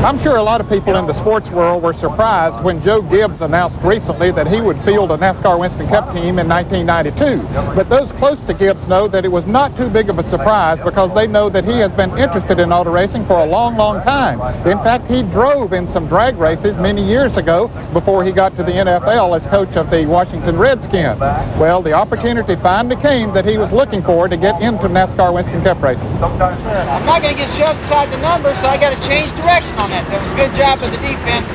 I'm sure a lot of people in the sports world were surprised when Joe Gibbs announced recently that he would field a NASCAR Winston Cup team in 1992. But those close to Gibbs know that it was not too big of a surprise because they know that he has been interested in auto racing for a long, long time. In fact, he drove in some drag races many years ago before he got to the NFL as coach of the Washington Redskins. Well, the opportunity finally came that he was looking for to get into NASCAR Winston Cup racing. I'm not going to get shoved inside the numbers, so I got to change direction on that. That was a good job of the defense.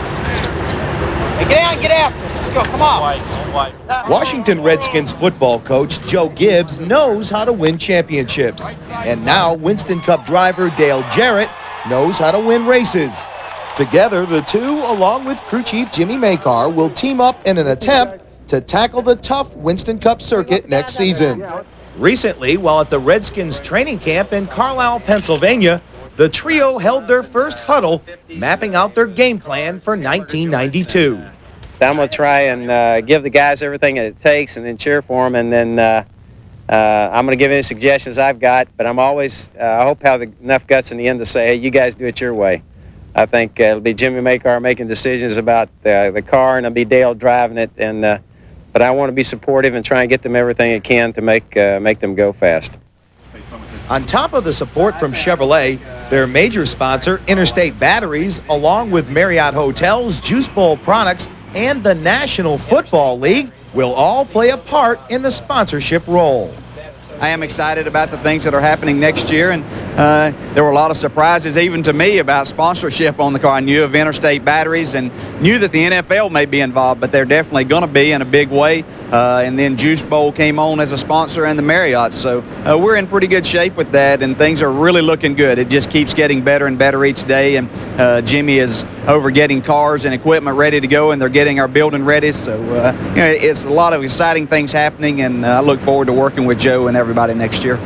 Hey, get out and get after it. Let's go. Come on. Washington Redskins football coach Joe Gibbs knows how to win championships. And now Winston Cup driver Dale Jarrett knows how to win races. Together, the two, along with crew chief Jimmy Makar, will team up in an attempt to tackle the tough Winston Cup circuit next season. Recently, while at the Redskins training camp in Carlisle, Pennsylvania, the trio held their first huddle, mapping out their game plan for 1992. I'm going to try and give the guys everything that it takes and then cheer for them, and then I'm going to give any suggestions I've got, but I'm always, I hope have enough guts in the end to say, hey, you guys do it your way. I think it'll be Jimmy Makar making decisions about the car, and it'll be Dale driving it, and but I want to be supportive and try and get them everything it can to make them go fast. On top of the support from Chevrolet, their major sponsor, Interstate Batteries, along with Marriott Hotels, Juice Bowl Products, and the National Football League, will all play a part in the sponsorship role. I am excited about the things that are happening next year, and there were a lot of surprises even to me about sponsorship on the car. I knew of Interstate Batteries and knew that the NFL may be involved, but they're definitely going to be in a big way. And then Juice Bowl came on as a sponsor, and the Marriott. So we're in pretty good shape with that, and things are really looking good. It just keeps getting better and better each day, and Jimmy is over getting cars and equipment ready to go, and they're getting our building ready. So it's a lot of exciting things happening, and I look forward to working with Joe and everybody next year.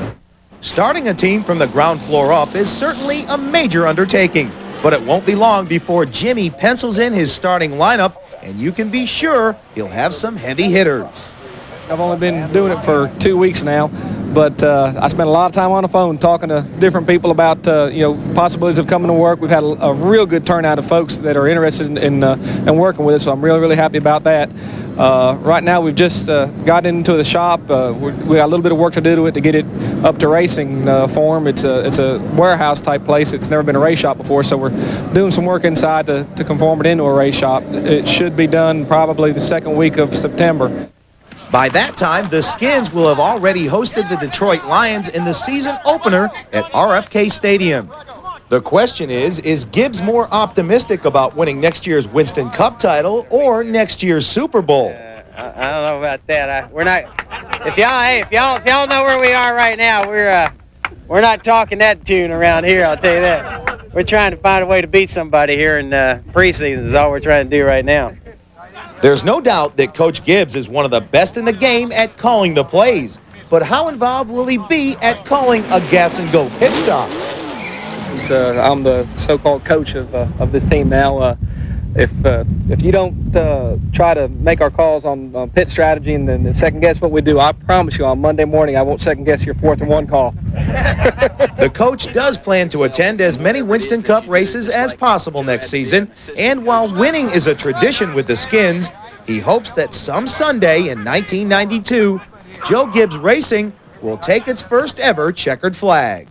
Starting a team from the ground floor up is certainly a major undertaking, but it won't be long before Jimmy pencils in his starting lineup, and you can be sure he'll have some heavy hitters. I've only been doing it for 2 weeks now, but I spent a lot of time on the phone talking to different people about possibilities of coming to work. We've had a real good turnout of folks that are interested in working with us, so I'm really, really happy about that. Right now, we've just got into the shop. We got a little bit of work to do to it to get it up to racing form. It's a warehouse type place. It's never been a race shop before, so we're doing some work inside to conform it into a race shop. It should be done probably the second week of September. By that time, the Skins will have already hosted the Detroit Lions in the season opener at RFK Stadium. The question is Gibbs more optimistic about winning next year's Winston Cup title or next year's Super Bowl? I don't know about that. We're not. If y'all know where we are right now, we're not talking that tune around here. I'll tell you that. We're trying to find a way to beat somebody here in preseason. Is all we're trying to do right now. There's no doubt that Coach Gibbs is one of the best in the game at calling the plays. But how involved will he be at calling a gas-and-go pit stop? Since I'm the so-called coach of this team now, if you don't try to make our calls on pit strategy and then second-guess what we do, I promise you on Monday morning I won't second-guess your 4th and 1 call. The coach does plan to attend as many Winston Cup races as possible next season, and while winning is a tradition with the Skins, he hopes that some Sunday in 1992, Joe Gibbs Racing will take its first ever checkered flag.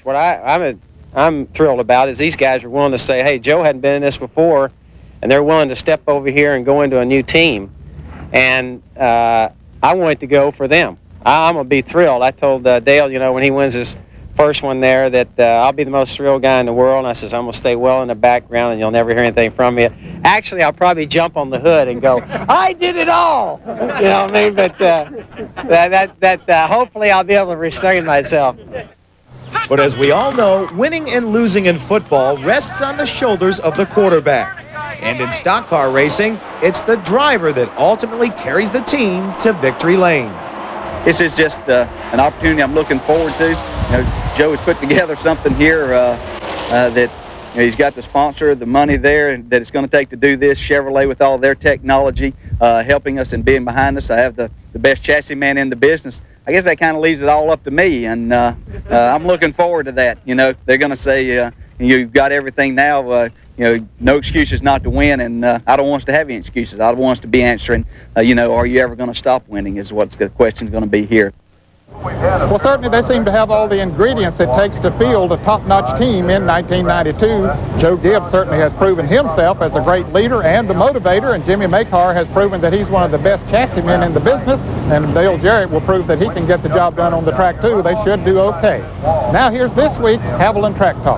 What I'm thrilled about is these guys are willing to say, hey, Joe hadn't been in this before, and they're willing to step over here and go into a new team. And I want it to go for them. I'm going to be thrilled. I told Dale, when he wins his first one there, that I'll be the most thrilled guy in the world. And I says, I'm going to stay well in the background, and you'll never hear anything from me. Actually, I'll probably jump on the hood and go, I did it all. You know what I mean? But hopefully I'll be able to restrain myself. But as we all know, winning and losing in football rests on the shoulders of the quarterback. And in stock car racing, it's the driver that ultimately carries the team to victory lane. This is just an opportunity I'm looking forward to. Joe has put together something here that he's got the sponsor, the money there that it's going to take to do this. Chevrolet with all their technology helping us and being behind us. I have the best chassis man in the business. I guess that kind of leaves it all up to me, and I'm looking forward to that. They're going to say, you've got everything now. no excuses not to win, and I don't want us to have any excuses. I want us to be answering, are you ever going to stop winning is what the question's going to be here. Well, certainly they seem to have all the ingredients it takes to field a top-notch team in 1992. Joe Gibbs certainly has proven himself as a great leader and a motivator, and Jimmy Makar has proven that he's one of the best chassis men in the business, and Dale Jarrett will prove that he can get the job done on the track too. They should do okay. Now here's this week's Haviland Track Talk.